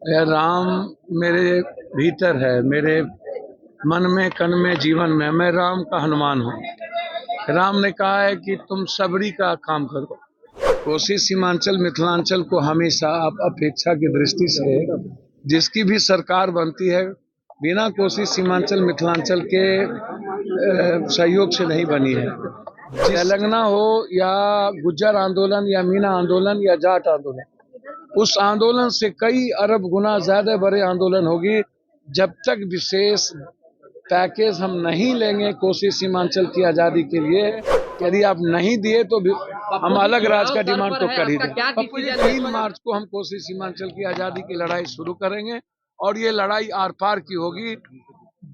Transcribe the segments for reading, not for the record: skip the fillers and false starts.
यह राम मेरे भीतर है, मेरे मन में, कन में, जीवन में। मैं राम का हनुमान हूँ। राम ने कहा है कि तुम सबरी का काम करो। कोसी सीमांचल मिथिलांचल को हमेशा आप अपेक्षा की दृष्टि से जिसकी भी सरकार बनती है, बिना कोसी सीमांचल मिथिलांचल के सहयोग से नहीं बनी है। तेलंगाना हो या गुज्जर आंदोलन या मीना आंदोलन या जाट आंदोलन, उस आंदोलन से कई अरब गुना ज्यादा बड़े आंदोलन होगी। जब तक विशेष पैकेज हम नहीं लेंगे कोसी सीमांचल की आजादी के लिए, यदि आप नहीं दिए तो हम अलग राज्य का डिमांड तो कर ही देंगे। 3 मार्च को हम कोसी सीमांचल की आजादी की लड़ाई शुरू करेंगे और ये लड़ाई आर पार की होगी।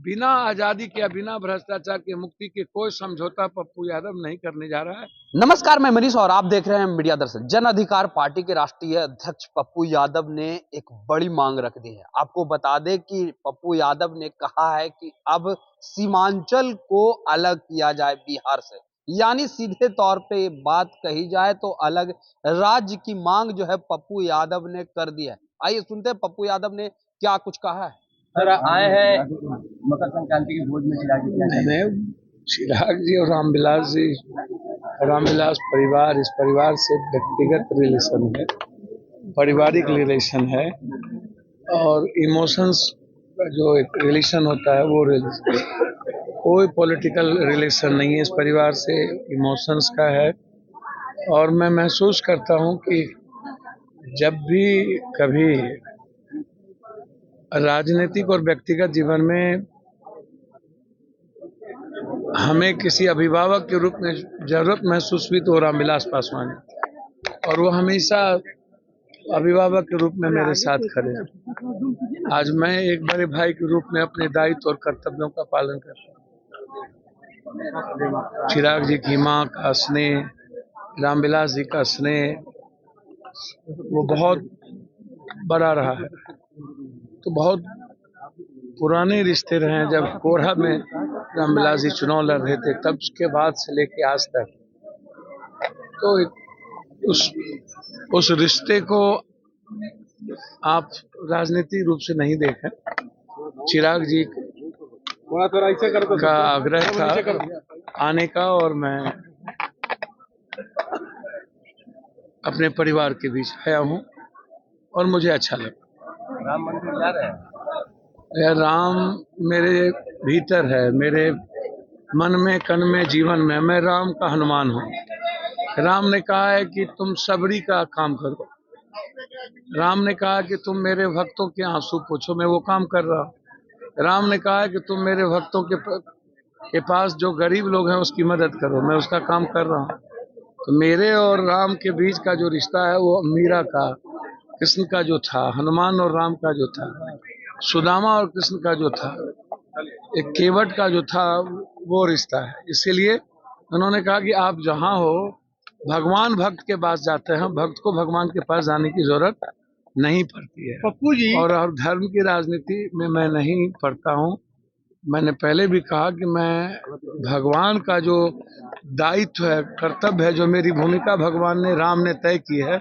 बिना आजादी के, बिना भ्रष्टाचार के मुक्ति के कोई समझौता पप्पू यादव नहीं करने जा रहा है। नमस्कार, मैं मनीष और आप देख रहे हैं मीडिया दर्शन। जन अधिकार पार्टी के राष्ट्रीय अध्यक्ष पप्पू यादव ने एक बड़ी मांग रख दी है। आपको बता दें कि पप्पू यादव ने कहा है कि अब सीमांचल को अलग किया जाए बिहार से, यानी सीधे तौर पे बात कही जाए तो अलग राज्य की मांग जो है पप्पू यादव ने कर दी है। आइए सुनते हैं पप्पू यादव ने क्या कुछ कहा है। सर आए हैं मकर संक्रांति की भोज में चिराग जी और रामविलास परिवार, इस परिवार से व्यक्तिगत रिलेशन है, पारिवारिक रिलेशन है और इमोशंस का जो एक रिलेशन होता है वो रिलेशन, कोई पॉलिटिकल रिलेशन नहीं है। इस परिवार से इमोशंस का है और मैं महसूस करता हूँ कि जब भी कभी राजनीतिक और व्यक्तिगत जीवन में हमें किसी अभिभावक के रूप में जरूरत महसूस हुई तो रामविलास पासवान है और वो हमेशा अभिभावक के रूप में मेरे साथ खड़े हैं। आज मैं एक बड़े भाई के रूप में अपने दायित्व और कर्तव्यों का पालन करता हूँ। चिराग जी की माँ का स्नेह, रामविलास जी का स्नेह वो बहुत बड़ा रहा है। तो बहुत पुराने रिश्ते रहे हैं। जब कोढ़ा में रामविलास जी चुनाव लड़ रहे थे तब के बाद से लेके आज तक, तो उस रिश्ते को आप राजनीतिक रूप से नहीं देखें। चिराग जी का आग्रह था आने का और मैं अपने परिवार के बीच आया हूँ और मुझे अच्छा लगा। राम मंदिर जा रहे हैं। यह राम मेरे भीतर है, मेरे मन में, कन में, जीवन में। मैं राम का हनुमान हूँ। राम ने कहा है कि तुम सबरी का काम करो। राम ने कहा कि तुम मेरे भक्तों के आंसू पोंछो, मैं वो काम कर रहा हूँ। राम ने कहा है कि तुम मेरे भक्तों के पास जो गरीब लोग हैं उसकी मदद करो, मैं उसका काम कर रहा हूँ। तो मेरे और राम के बीच का जो रिश्ता है वो मीरा का, कृष्ण का जो था, हनुमान और राम का जो था, सुदामा और कृष्ण का जो था, एक केवट का जो था, वो रिश्ता है। इसीलिए उन्होंने कहा कि आप जहाँ हो, भगवान भक्त के पास जाते हैं, भक्त को भगवान के पास जाने की जरूरत नहीं पड़ती है। पप्पू जी और धर्म की राजनीति में मैं नहीं पढ़ता हूँ। मैंने पहले भी कहा कि मैं भगवान का जो दायित्व है, कर्तव्य है, जो मेरी भूमिका भगवान ने, राम ने तय की है,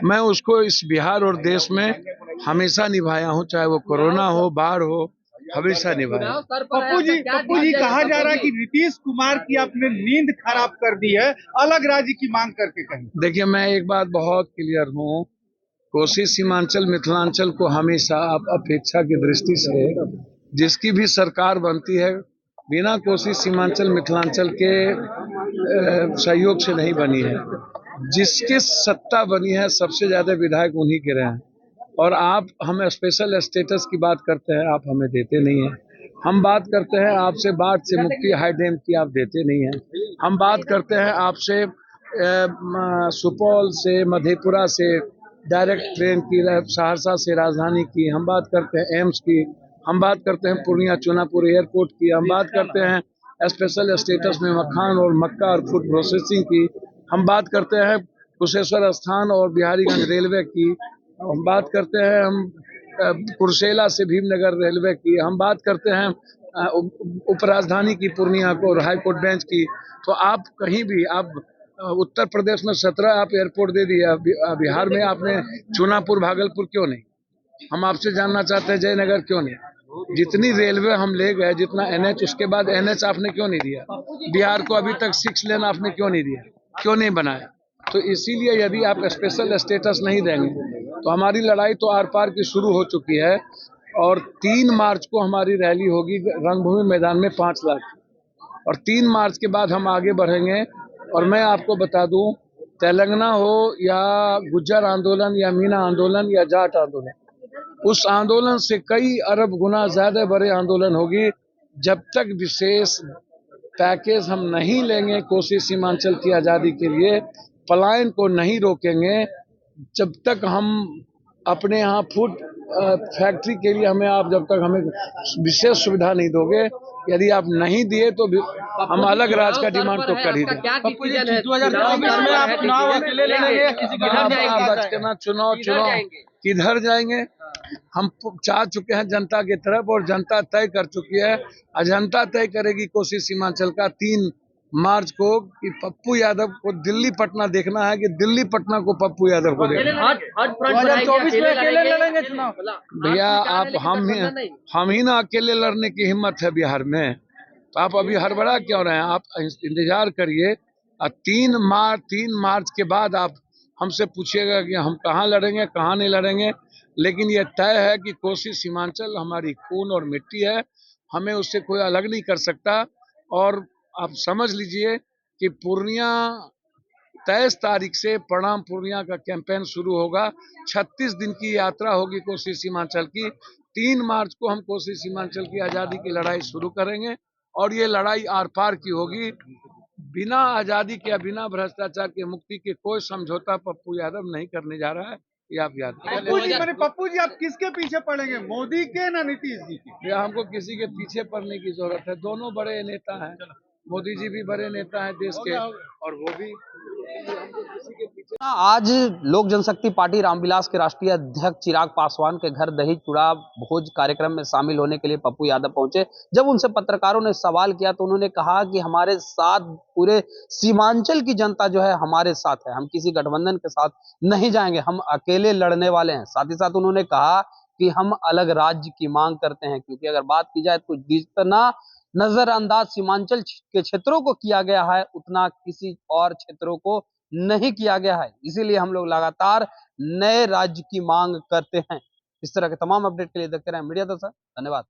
मैं उसको इस बिहार और देश में हमेशा निभाया हूँ। चाहे वो कोरोना हो, बाढ़ हो, हमेशा निभाया। पप्पू जी कहा जा रहा है कि नीतीश कुमार की आपने नींद खराब कर दी है, अलग राज्य की मांग करके कहीं। देखिए, मैं एक बात बहुत क्लियर हूँ, कोसी सीमांचल मिथिलांचल को हमेशा आप अपेक्षा की दृष्टि से जिसकी भी सरकार बनती है, बिना कोसी सीमांचल मिथिलांचल के सहयोग से नहीं बनी है। जिसकी सत्ता बनी है सबसे ज्यादा विधायक उन्हीं के रहे हैं। और आप, हम स्पेशल स्टेटस की बात करते हैं, आप हमें देते नहीं हैं। हम बात करते हैं आपसे बाढ़ से मुक्ति, हाई डैम की, आप देते नहीं हैं। हम बात करते हैं आपसे सुपौल से, मधेपुरा से डायरेक्ट ट्रेन की, सहरसा से राजधानी की, हम बात करते हैं एम्स की, हम बात करते हैं पूर्णिया चुनापुर एयरपोर्ट की, हम बात करते हैं स्पेशल स्टेटस में मखान और मक्का और फूड प्रोसेसिंग की, हम बात करते हैं कुशेश्वर स्थान और बिहारीगंज रेलवे की, हम बात करते हैं हम कुर्सेला से भीमनगर रेलवे की, हम बात करते हैं उपराजधानी की पूर्णिया को और हाईकोर्ट बेंच की। तो आप कहीं भी, आप उत्तर प्रदेश में 17 आप एयरपोर्ट दे दिया, बिहार में आपने चुनापुर भागलपुर क्यों नहीं? हम आपसे जानना चाहते हैं जयनगर क्यों नहीं? जितनी रेलवे हम ले गए, जितना एनएच, उसके बाद एनएच आपने क्यों नहीं दिया? बिहार को अभी तक 6 लेन आपने क्यों नहीं दिया? क्यों नहीं बनाया? तो इसीलिए यदि आप स्पेशल स्टेटस नहीं देंगे तो हमारी लड़ाई तो आर पार की शुरू हो चुकी है। और 3 मार्च को हमारी रैली होगी रंगभूमि मैदान में 5 लाख, और 3 मार्च के बाद हम आगे बढ़ेंगे। और मैं आपको बता दूं, तेलंगाना हो या गुज्जर आंदोलन या मीना आंदोलन या जाट आंदोलन, उस आंदोलन से कई अरब गुना ज्यादा बड़े आंदोलन होगी। जब तक विशेष पैकेज हम नहीं लेंगे कोसी सीमांचल की आजादी के लिए, पलायन को नहीं रोकेंगे, जब तक हम अपने यहाँ फूड फैक्ट्री के लिए आप जब तक हमें विशेष सुविधा नहीं दोगे, यदि आप नहीं दिए तो हम अलग राज्य का डिमांड तो कर ही देंगे। पप्पू जी 2024 में आप चुनाव अकेले लड़ेंगे या किसी का चुनाव किधर जाएंगे? हम चाह चुके हैं जनता की तरफ, और जनता तय कर चुकी है। जनता तय करेगी कोसी सीमांचल का 3 मार्च को कि पप्पू यादव को दिल्ली पटना देखना है, कि दिल्ली पटना को पप्पू यादव को देखना है। 2024 में अकेले लड़ेंगे चुनाव? भैया आप हम ही ना अकेले लड़ने की हिम्मत है बिहार में, तो आप अभी हड़बड़ा क्यों रहे हैं? आप इंतजार करिए। 3 मार्च के बाद आप हमसे पूछिएगा कि हम कहाँ लड़ेंगे, कहाँ नहीं लड़ेंगे। लेकिन ये तय है कि कोसी सीमांचल हमारी खून और मिट्टी है, हमें उससे कोई अलग नहीं कर सकता। और आप समझ लीजिए कि पूर्णिया 23 तारीख से प्रणाम पूर्णिया का कैंपेन शुरू होगा। 36 दिन की यात्रा होगी कोसी सीमांचल की। 3 मार्च को हम कोसी सीमांचल की आजादी की लड़ाई शुरू करेंगे, और ये लड़ाई आर पार की होगी। बिना आजादी के या बिना भ्रष्टाचार के मुक्ति के कोई समझौता पप्पू यादव नहीं करने जा रहा है, ये आप याद रखिए। पप्पू जी आप किसके पीछे पड़ेंगे, मोदी के ना नीतीश जी के? हमको किसी के पीछे पड़ने की जरूरत है। दोनों बड़े नेता हैं, मोदी जी भी बड़े नेता हैं देश के, और वो भी। आज लोक जनशक्ति पार्टी रामविलास के राष्ट्रीय अध्यक्ष चिराग पासवान के घर दही चूड़ा भोज कार्यक्रम में शामिल होने के लिए पप्पू यादव पहुंचे। जब उनसे पत्रकारों ने सवाल किया तो उन्होंने कहा कि हमारे साथ पूरे सीमांचल की जनता जो है हमारे साथ है, हम किसी गठबंधन के साथ नहीं जाएंगे, हम अकेले लड़ने वाले हैं। साथ ही साथ उन्होंने कहा कि हम अलग राज्य की मांग करते हैं, क्योंकि अगर बात की जाए तो जितना नजरअंदाज सीमांचल के क्षेत्रों को किया गया है उतना किसी और क्षेत्रों को नहीं किया गया है। इसीलिए हम लोग लगातार नए राज्य की मांग करते हैं। इस तरह के तमाम अपडेट के लिए देखते रहें मीडिया दर्शन। धन्यवाद।